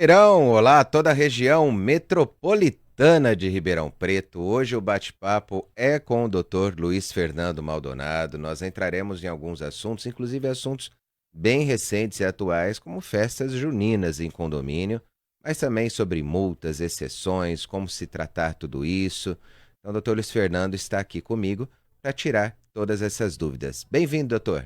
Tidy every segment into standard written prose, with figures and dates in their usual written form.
Ribeirão, olá, toda a região metropolitana de Ribeirão Preto. Hoje o bate-papo é com o Dr. Luiz Fernando Maldonado. Nós entraremos em alguns assuntos, inclusive assuntos bem recentes e atuais, como festas juninas em condomínio, mas também sobre multas, exceções, como se tratar tudo isso. Então, o Dr. Luiz Fernando está aqui comigo para tirar todas essas dúvidas. Bem-vindo, doutor.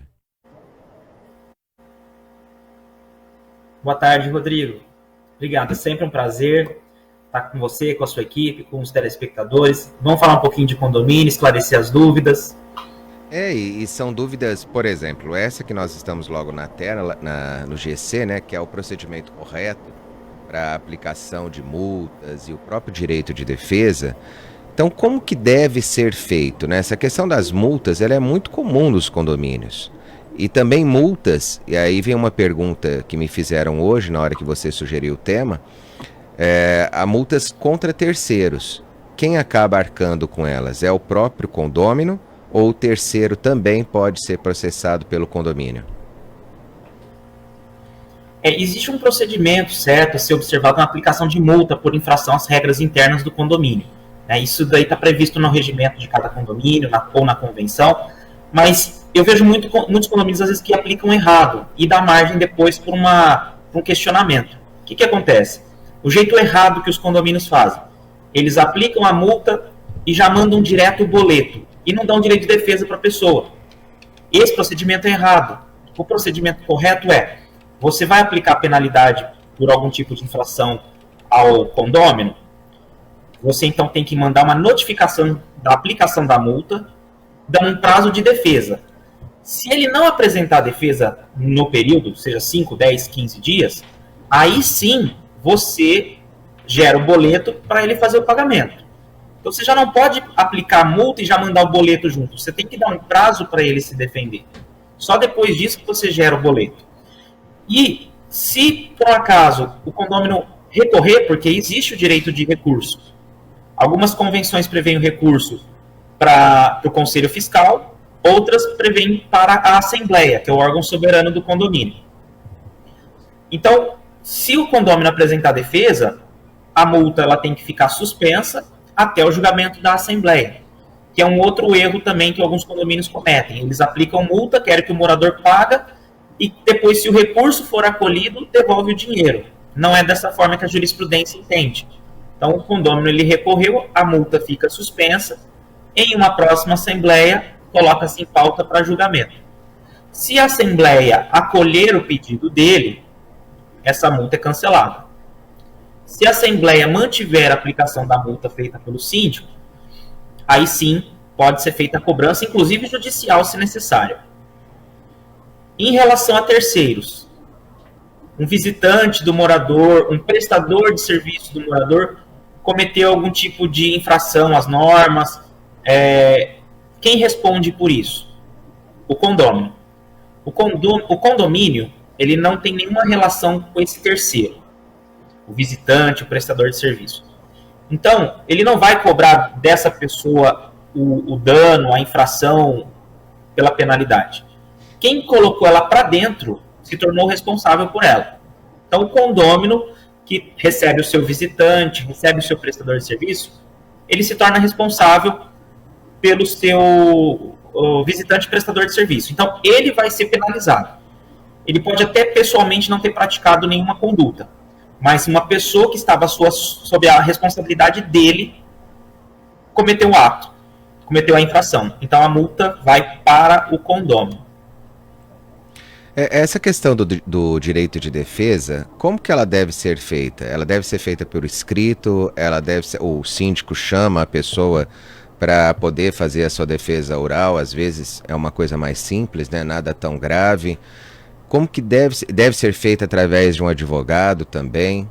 Boa tarde, Rodrigo. Obrigado, é sempre um prazer estar com você, com a sua equipe, com os telespectadores. Vamos falar um pouquinho de condomínio, esclarecer as dúvidas. E são dúvidas, por exemplo, essa que nós estamos logo na tela, no GC, né, que é o procedimento correto para a aplicação de multas e o próprio direito de defesa. Então, como que deve ser feito, né? Essa questão das multas, ela é muito comum nos condomínios. E também multas, e aí vem uma pergunta que me fizeram hoje, na hora que você sugeriu o tema, há multas contra terceiros. Quem acaba arcando com elas? É o próprio condômino ou o terceiro também pode ser processado pelo condomínio? Existe um procedimento certo a ser observado na aplicação de multa por infração às regras internas do condomínio. Isso daí está previsto no regimento de cada condomínio ou na convenção, mas eu vejo muitos condomínios às vezes que aplicam errado e dá margem depois por um questionamento. O que acontece? O jeito errado que os condomínios fazem, eles aplicam a multa e já mandam direto o boleto e não dão direito de defesa para a pessoa. Esse procedimento é errado. O procedimento correto é: você vai aplicar penalidade por algum tipo de infração ao condômino, você então tem que mandar uma notificação da aplicação da multa, dando um prazo de defesa. Se ele não apresentar a defesa no período, seja 5, 10, 15 dias, aí sim você gera o boleto para ele fazer o pagamento. Então você já não pode aplicar a multa e já mandar o boleto junto. Você tem que dar um prazo para ele se defender. Só depois disso que você gera o boleto. E se por acaso o condômino recorrer, porque existe o direito de recurso, algumas convenções prevêem o recurso para o Conselho Fiscal, outras prevêem para a Assembleia, que é o órgão soberano do condomínio. Então, se o condômino apresentar defesa, a multa ela tem que ficar suspensa até o julgamento da Assembleia, que é um outro erro também que alguns condomínios cometem. Eles aplicam multa, querem que o morador paga, e depois, se o recurso for acolhido, devolve o dinheiro. Não é dessa forma que a jurisprudência entende. Então, o condômino ele recorreu, a multa fica suspensa, em uma próxima Assembleia, coloca-se em pauta para julgamento. Se a Assembleia acolher o pedido dele, essa multa é cancelada. Se a Assembleia mantiver a aplicação da multa feita pelo síndico, aí sim pode ser feita a cobrança, inclusive judicial, se necessário. Em relação a terceiros, um visitante do morador, um prestador de serviço do morador, cometeu algum tipo de infração às normas, quem responde por isso? O condômino. O condomínio, ele não tem nenhuma relação com esse terceiro, o visitante, o prestador de serviço. Então, ele não vai cobrar dessa pessoa o dano, a infração pela penalidade. Quem colocou ela para dentro se tornou responsável por ela. Então, o condômino que recebe o seu visitante, recebe o seu prestador de serviço, ele se torna responsável pelo seu visitante prestador de serviço. Então, ele vai ser penalizado. Ele pode até pessoalmente não ter praticado nenhuma conduta, mas uma pessoa que estava sob a responsabilidade dele cometeu o ato, cometeu a infração. Então, a multa vai para o condômino. Essa questão do direito de defesa, como que ela deve ser feita? Ela deve ser feita por escrito? O síndico chama a pessoa para poder fazer a sua defesa oral? Às vezes é uma coisa mais simples, né? Nada tão grave. Como que deve ser feita através de um advogado também?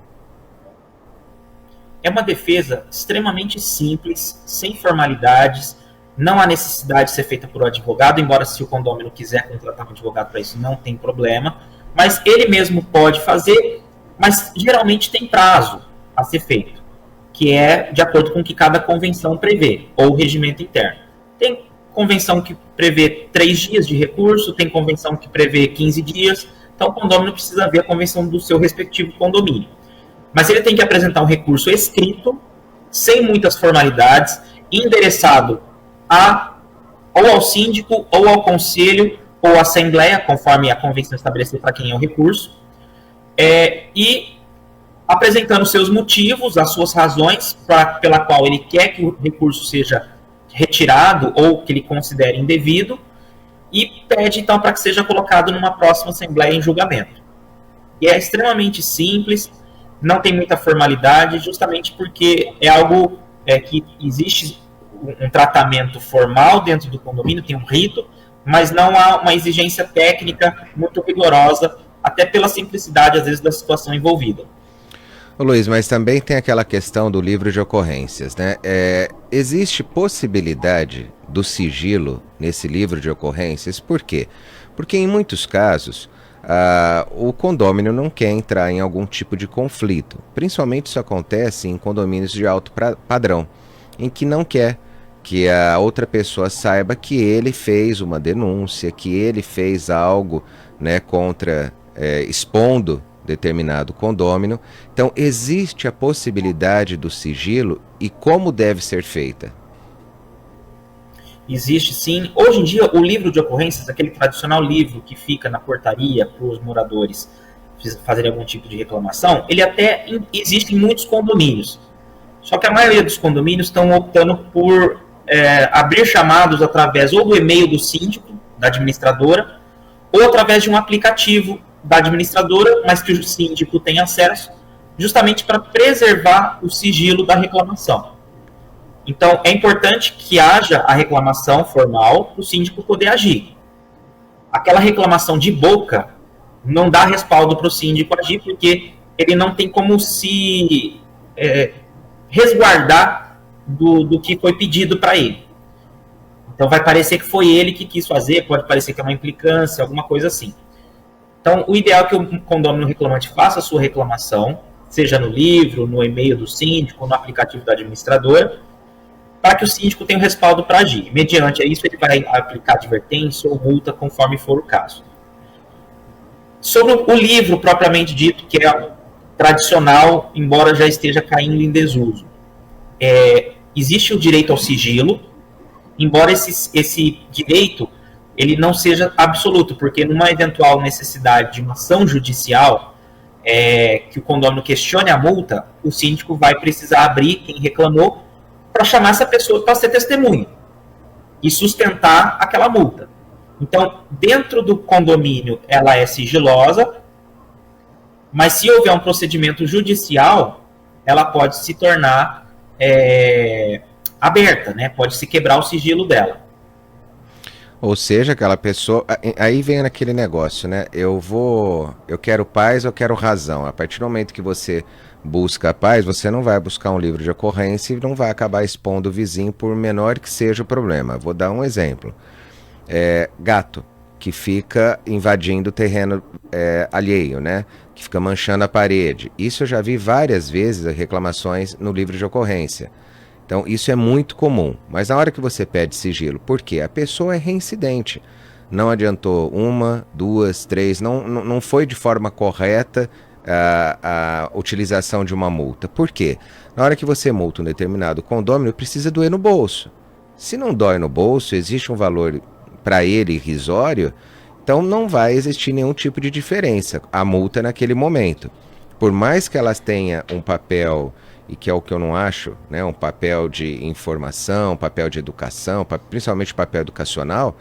É uma defesa extremamente simples, sem formalidades. Não há necessidade de ser feita por um advogado, embora se o condômino quiser contratar um advogado para isso, não tem problema. Mas ele mesmo pode fazer, mas geralmente tem prazo a ser feito, que é de acordo com o que cada convenção prevê, ou regimento interno. Tem convenção que prevê 3 dias de recurso, tem convenção que prevê 15 dias, então o condômino precisa ver a convenção do seu respectivo condomínio. mas ele tem que apresentar um recurso escrito, sem muitas formalidades, endereçado ou ao síndico, ou ao conselho, ou à assembleia, conforme a convenção estabelecer para quem é o recurso, e apresentando seus motivos, as suas razões pela qual ele quer que o recurso seja retirado ou que ele considere indevido, e pede então para que seja colocado numa próxima assembleia em julgamento. E é extremamente simples, não tem muita formalidade, justamente porque é algo que existe um tratamento formal dentro do condomínio, tem um rito, mas não há uma exigência técnica muito rigorosa, até pela simplicidade, às vezes, da situação envolvida. Ô Luiz, mas também tem aquela questão do livro de ocorrências, né? Existe possibilidade do sigilo nesse livro de ocorrências? Por quê? Porque em muitos casos o condômino não quer entrar em algum tipo de conflito. Principalmente isso acontece em condomínios de alto padrão, em que não quer que a outra pessoa saiba que ele fez uma denúncia, que ele fez algo, né, expondo determinado condômino. Então, existe a possibilidade do sigilo e como deve ser feita? Existe sim. Hoje em dia, o livro de ocorrências, aquele tradicional livro que fica na portaria para os moradores fazerem algum tipo de reclamação, ele até existe em muitos condomínios. Só que a maioria dos condomínios estão optando por abrir chamados através ou do e-mail do síndico, da administradora, ou através de um aplicativo da administradora, mas que o síndico tem acesso, justamente para preservar o sigilo da reclamação. Então, é importante que haja a reclamação formal para o síndico poder agir. Aquela reclamação de boca não dá respaldo para o síndico agir, porque ele não tem como se resguardar do que foi pedido para ele. Então, vai parecer que foi ele que quis fazer, pode parecer que é uma implicância, alguma coisa assim. Então, o ideal é que o condômino reclamante faça a sua reclamação, seja no livro, no e-mail do síndico, no aplicativo da administradora, para que o síndico tenha o respaldo para agir. Mediante isso, ele vai aplicar advertência ou multa, conforme for o caso. Sobre o livro propriamente dito, que é tradicional, embora já esteja caindo em desuso, existe o direito ao sigilo, embora esse direito ele não seja absoluto, porque numa eventual necessidade de uma ação judicial, que o condômino questione a multa, o síndico vai precisar abrir quem reclamou para chamar essa pessoa para ser testemunha e sustentar aquela multa. Então, dentro do condomínio, ela é sigilosa, mas se houver um procedimento judicial, ela pode se tornar aberta, né? Pode se quebrar o sigilo dela. Ou seja, aquela pessoa... Aí vem naquele negócio, né? Eu quero paz, eu quero razão. A partir do momento que você busca a paz, você não vai buscar um livro de ocorrência e não vai acabar expondo o vizinho, por menor que seja o problema. Vou dar um exemplo. Gato que fica invadindo o terreno alheio, né? Que fica manchando a parede. Isso eu já vi várias vezes reclamações no livro de ocorrência. Então, isso é muito comum. Mas na hora que você pede sigilo, por quê? A pessoa é reincidente. Não adiantou uma, duas, três, não foi de forma correta a utilização de uma multa. Por quê? Na hora que você multa um determinado condômino, precisa doer no bolso. Se não dói no bolso, existe um valor para ele irrisório, então não vai existir nenhum tipo de diferença. A multa naquele momento. Por mais que elas tenham um papel... e que é o que eu não acho, né, um papel de informação, um papel de educação, principalmente o papel educacional,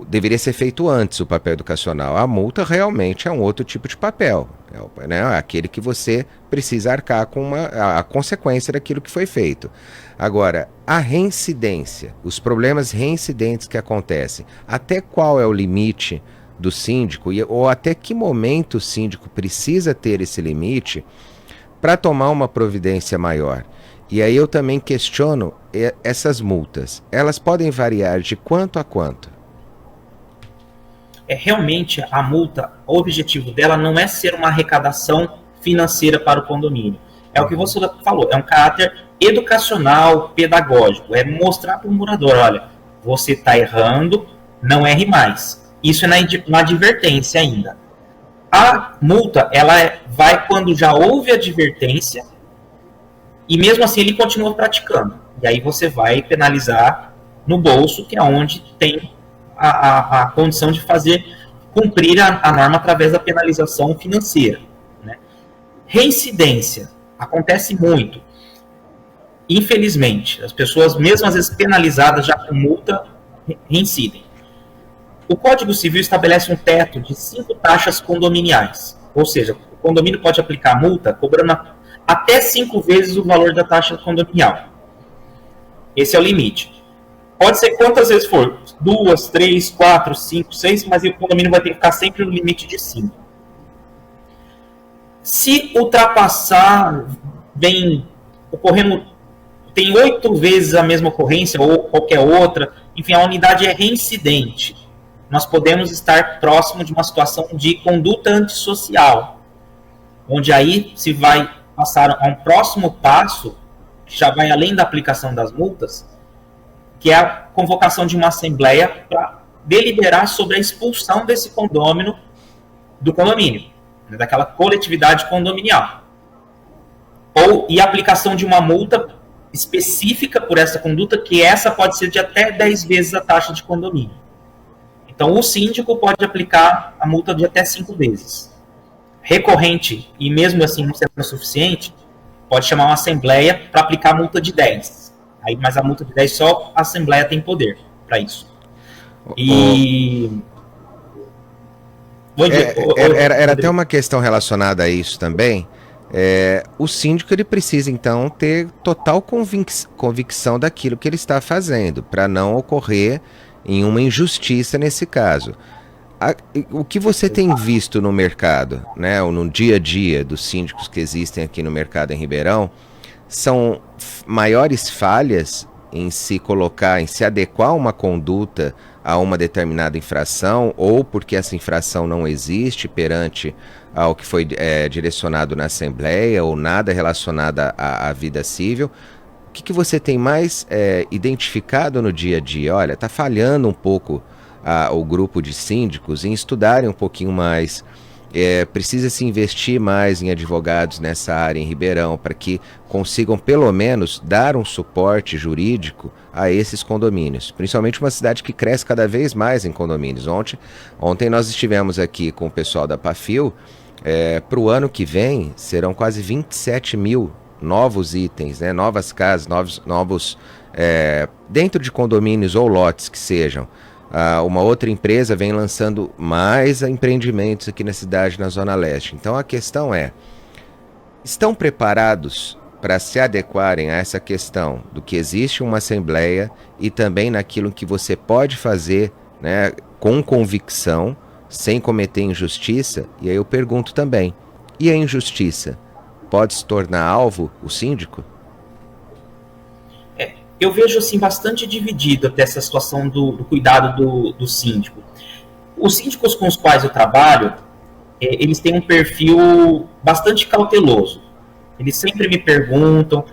deveria ser feito antes o papel educacional. A multa realmente é um outro tipo de papel, né, aquele que você precisa arcar com a consequência daquilo que foi feito. Agora, a reincidência, os problemas reincidentes que acontecem, até qual é o limite do síndico, ou até que momento o síndico precisa ter esse limite para tomar uma providência maior. E aí eu também questiono essas multas. Elas podem variar de quanto a quanto? Realmente, a multa, o objetivo dela não é ser uma arrecadação financeira para o condomínio. É o que você falou, é um caráter educacional, pedagógico. É mostrar para o morador, olha, você está errando, não erre mais. Isso é na advertência ainda. A multa, ela vai quando já houve advertência e mesmo assim ele continua praticando. E aí você vai penalizar no bolso, que é onde tem a condição de fazer cumprir a norma através da penalização financeira. Né? Reincidência. Acontece muito. Infelizmente, as pessoas, mesmo às vezes penalizadas já com multa, reincidem. O Código Civil estabelece um teto de 5 taxas condominiais. Ou seja, o condomínio pode aplicar multa cobrando até 5 vezes o valor da taxa condominial. Esse é o limite. Pode ser quantas vezes for, 2, 3, 4, 5, 6, mas o condomínio vai ter que ficar sempre no limite de 5. Se ultrapassar, vem ocorrendo, tem 8 vezes a mesma ocorrência ou qualquer outra, enfim, a unidade é reincidente. Nós podemos estar próximo de uma situação de conduta antissocial, onde aí se vai passar a um próximo passo, que já vai além da aplicação das multas, que é a convocação de uma assembleia para deliberar sobre a expulsão desse condômino do condomínio, daquela coletividade condominial. E a aplicação de uma multa específica por essa conduta, que essa pode ser de até 10 vezes a taxa de condomínio. Então, o síndico pode aplicar a multa de até 5 vezes. Recorrente, e mesmo assim não sendo suficiente, pode chamar uma assembleia para aplicar a multa de 10. Aí, mas a multa de 10 só a assembleia tem poder para isso. E... Era até uma questão relacionada a isso também. O síndico ele precisa, então, ter total convicção daquilo que ele está fazendo, para não ocorrer em uma injustiça nesse caso. O que você tem visto no mercado, né, ou no dia a dia dos síndicos que existem aqui no mercado em Ribeirão, são maiores falhas em se colocar, em se adequar uma conduta a uma determinada infração, ou porque essa infração não existe perante ao que foi direcionado na Assembleia, ou nada relacionado à vida civil. O que você tem mais identificado no dia a dia? Olha, está falhando um pouco o grupo de síndicos em estudarem um pouquinho mais, precisa se investir mais em advogados nessa área em Ribeirão, para que consigam pelo menos dar um suporte jurídico a esses condomínios, principalmente uma cidade que cresce cada vez mais em condomínios. Ontem nós estivemos aqui com o pessoal da Pafil, para o ano que vem serão quase 27 mil novos itens, né, novas casas, novos dentro de condomínios ou lotes que sejam. Uma outra empresa vem lançando mais empreendimentos aqui na cidade, na Zona Leste. Então a questão estão preparados para se adequarem a essa questão do que existe uma assembleia e também naquilo que você pode fazer, né, com convicção, sem cometer injustiça? E aí eu pergunto também, e a injustiça pode se tornar alvo o síndico? Eu vejo assim bastante dividido até essa situação do cuidado do síndico. Os síndicos com os quais eu trabalho, eles têm um perfil bastante cauteloso. Eles sempre me perguntam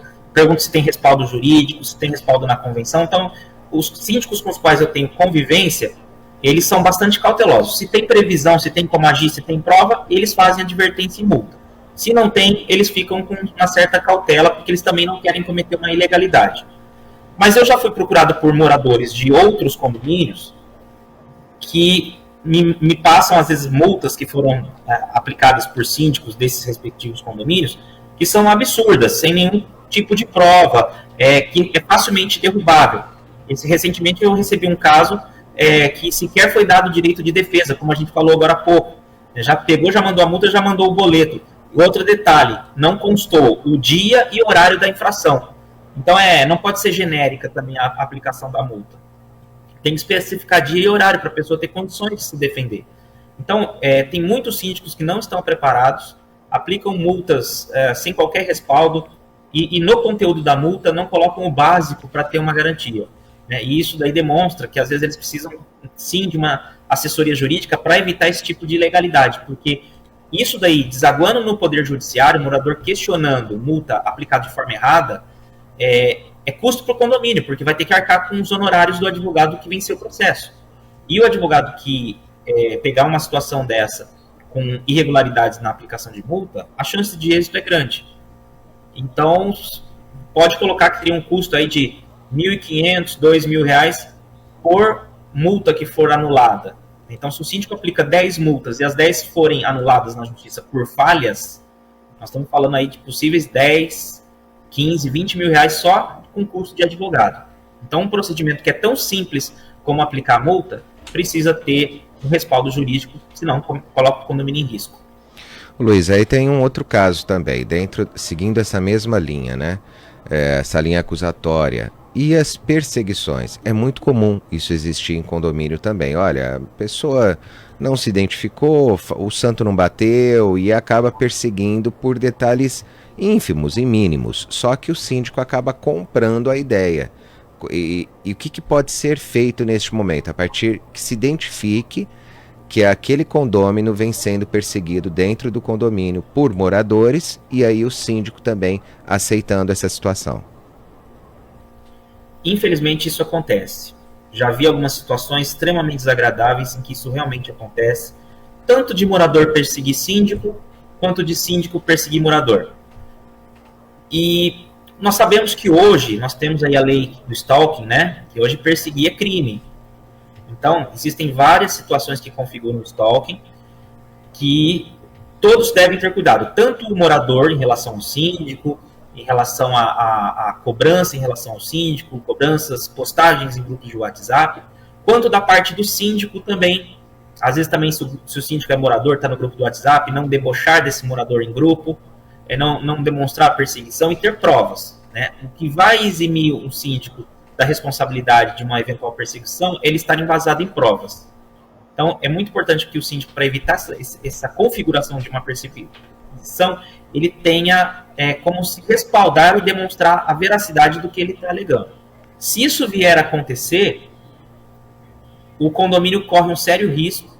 se tem respaldo jurídico, se tem respaldo na convenção. Então, os síndicos com os quais eu tenho convivência, eles são bastante cautelosos. Se tem previsão, se tem como agir, se tem prova, eles fazem advertência e multa. Se não tem, eles ficam com uma certa cautela, porque eles também não querem cometer uma ilegalidade. Mas eu já fui procurado por moradores de outros condomínios que me passam, às vezes, multas que foram aplicadas por síndicos desses respectivos condomínios, que são absurdas, sem nenhum tipo de prova, que é facilmente derrubável. Recentemente eu recebi um caso que sequer foi dado direito de defesa, como a gente falou agora há pouco. Já pegou, já mandou a multa, já mandou o boleto. E outro detalhe, não constou o dia e horário da infração. Então, não pode ser genérica também a aplicação da multa. Tem que especificar dia e horário para a pessoa ter condições de se defender. Então, tem muitos síndicos que não estão preparados, aplicam multas sem qualquer respaldo e no conteúdo da multa não colocam o básico para ter uma garantia. Né? E isso daí demonstra que, às vezes, eles precisam, sim, de uma assessoria jurídica para evitar esse tipo de ilegalidade, porque isso daí, desaguando no Poder Judiciário, o morador questionando multa aplicada de forma errada, é custo para o condomínio, porque vai ter que arcar com os honorários do advogado que venceu o processo. E o advogado que pegar uma situação dessa com irregularidades na aplicação de multa, a chance de êxito é grande. Então, pode colocar que teria um custo aí de R$1.500, R$2.000 por multa que for anulada. Então, se o síndico aplica 10 multas e as 10 forem anuladas na justiça por falhas, nós estamos falando aí de possíveis 10, 15, R$20.000 só com custo de advogado. Então, um procedimento que é tão simples como aplicar a multa, precisa ter um respaldo jurídico, senão coloca o condomínio em risco. Luiz, aí tem um outro caso também, seguindo essa mesma linha, né? Essa linha acusatória. E as perseguições. É muito comum isso existir em condomínio também. Olha, a pessoa não se identificou, o santo não bateu e acaba perseguindo por detalhes ínfimos e mínimos. Só que o síndico acaba comprando a ideia. E o que pode ser feito neste momento? A partir que se identifique que aquele condômino vem sendo perseguido dentro do condomínio por moradores e aí o síndico também aceitando essa situação. Infelizmente isso acontece. Já vi algumas situações extremamente desagradáveis em que isso realmente acontece, tanto de morador perseguir síndico, quanto de síndico perseguir morador. E nós sabemos que hoje, nós temos aí a lei do stalking, né? Que hoje perseguir é crime. Então, existem várias situações que configuram o stalking, que todos devem ter cuidado. Tanto o morador em relação ao síndico, em relação à cobrança em relação ao síndico, cobranças, postagens em grupos de WhatsApp, quanto da parte do síndico também. Às vezes também, se o síndico é morador, está no grupo do WhatsApp, não debochar desse morador em grupo, não demonstrar perseguição e ter provas, né? O que vai eximir um síndico da responsabilidade de uma eventual perseguição, ele estar embasado em provas. Então, é muito importante que o síndico, para evitar essa configuração de uma perseguição, ele tenha como se respaldar e demonstrar a veracidade do que ele está alegando. Se isso vier a acontecer, o condomínio corre um sério risco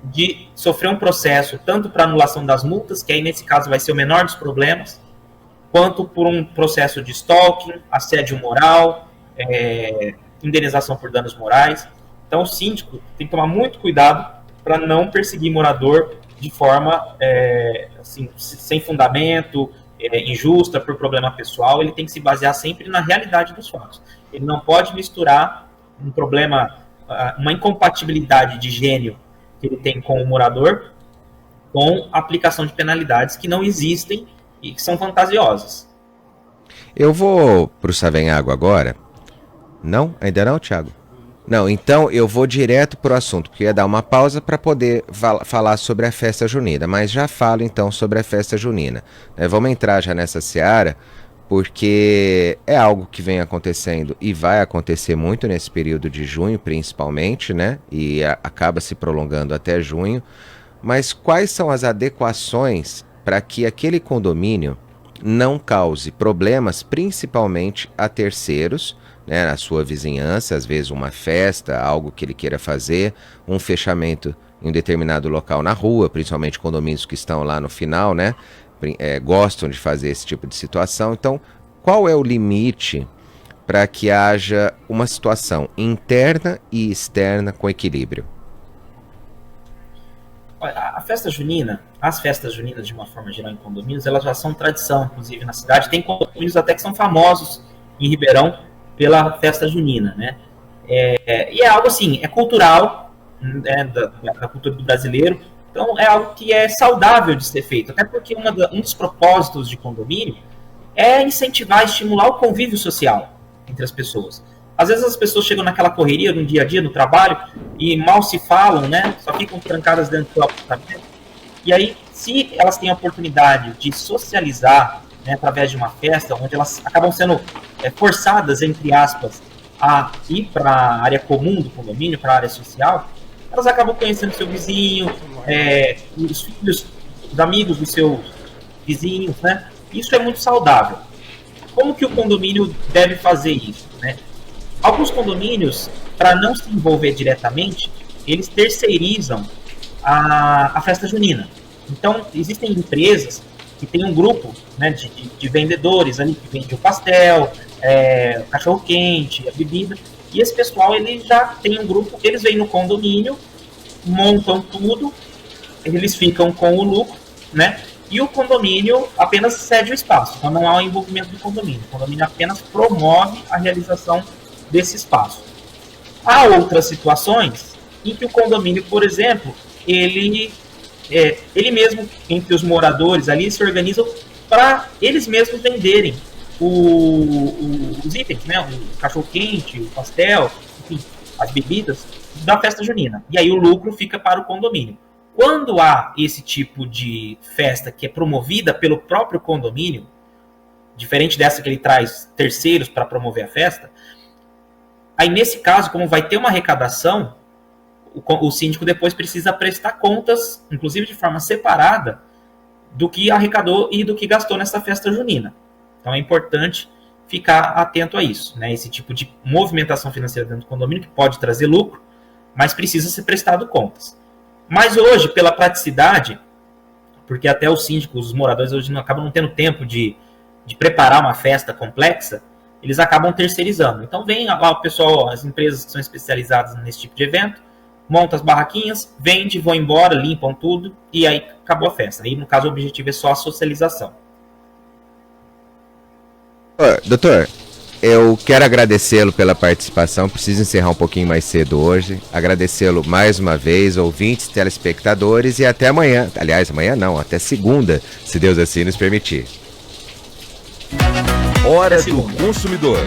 de sofrer um processo tanto para anulação das multas, que aí nesse caso vai ser o menor dos problemas, quanto por um processo de stalking, assédio moral, indenização por danos morais. Então o síndico tem que tomar muito cuidado para não perseguir morador de forma assim, sem fundamento, injusta, por problema pessoal. Ele tem que se basear sempre na realidade dos fatos. Ele não pode misturar um problema, uma incompatibilidade de gênio que ele tem com o morador com a aplicação de penalidades que não existem e que são fantasiosas. Eu vou para o Savenhago agora. Não? Ainda não, Thiago? Não, então eu vou direto para o assunto, porque ia dar uma pausa para poder falar sobre a festa junina, mas já falo então sobre a festa junina. Vamos entrar já nessa seara, porque é algo que vem acontecendo e vai acontecer muito nesse período de junho, principalmente, né? E acaba se prolongando até junho. Mas quais são as adequações para que aquele condomínio não cause problemas, principalmente a terceiros, né, na sua vizinhança, às vezes uma festa, algo que ele queira fazer, um fechamento em um determinado local na rua, principalmente condomínios que estão lá no final, né, gostam de fazer esse tipo de situação. Então, qual é o limite para que haja uma situação interna e externa com equilíbrio? A festa junina, as festas juninas de uma forma geral em condomínios, elas já são tradição, inclusive na cidade. Tem condomínios até que são famosos em Ribeirão pela festa junina, né? E é algo assim, é cultural, né, da cultura do brasileiro. Então é algo que é saudável de ser feito, até porque um dos propósitos de condomínio é incentivar, estimular o convívio social entre as pessoas. Às vezes as pessoas chegam naquela correria no dia a dia, no trabalho, e mal se falam, né? Só ficam trancadas dentro do apartamento. E aí, se elas têm a oportunidade de socializar, né, através de uma festa, onde elas acabam sendo forçadas, entre aspas, a ir para a área comum do condomínio, para a área social, elas acabam conhecendo seu vizinho, os filhos, os amigos dos seus vizinhos, né? Isso é muito saudável. Como que o condomínio deve fazer isso, né? Alguns condomínios, para não se envolver diretamente, eles terceirizam a festa junina. Então, existem empresas que têm um grupo, né, de vendedores ali, que vende o pastel, o cachorro-quente, a bebida, e esse pessoal ele já tem um grupo, eles vêm no condomínio, montam tudo eles ficam com o lucro, né? E o condomínio apenas cede o espaço, então não há o envolvimento do condomínio. O condomínio apenas promove a realização desse espaço. Há outras situações em que o condomínio, por exemplo, ele mesmo, entre os moradores ali, se organizam para eles mesmos venderem os itens, né? O cachorro-quente, o pastel, enfim, as bebidas da festa junina. E aí o lucro fica para o condomínio. Quando há esse tipo de festa que é promovida pelo próprio condomínio, diferente dessa que ele traz terceiros para promover a festa, aí nesse caso, como vai ter uma arrecadação, o síndico depois precisa prestar contas, inclusive de forma separada, do que arrecadou e do que gastou nessa festa junina. Então é importante ficar atento a isso, né? Esse tipo de movimentação financeira dentro do condomínio que pode trazer lucro, mas precisa ser prestado contas. Mas hoje, pela praticidade, porque até os síndicos, os moradores hoje acabam não tendo tempo de preparar uma festa complexa, eles acabam terceirizando. Então vem lá o pessoal, as empresas que são especializadas nesse tipo de evento, montam as barraquinhas, vende, vão embora, limpam tudo e aí acabou a festa. Aí no caso o objetivo é só a socialização. Doutor, eu quero agradecê-lo pela participação, preciso encerrar um pouquinho mais cedo hoje, agradecê-lo mais uma vez, ouvintes, telespectadores, e até amanhã, aliás, amanhã não, até segunda, se Deus assim nos permitir. Hora do Consumidor.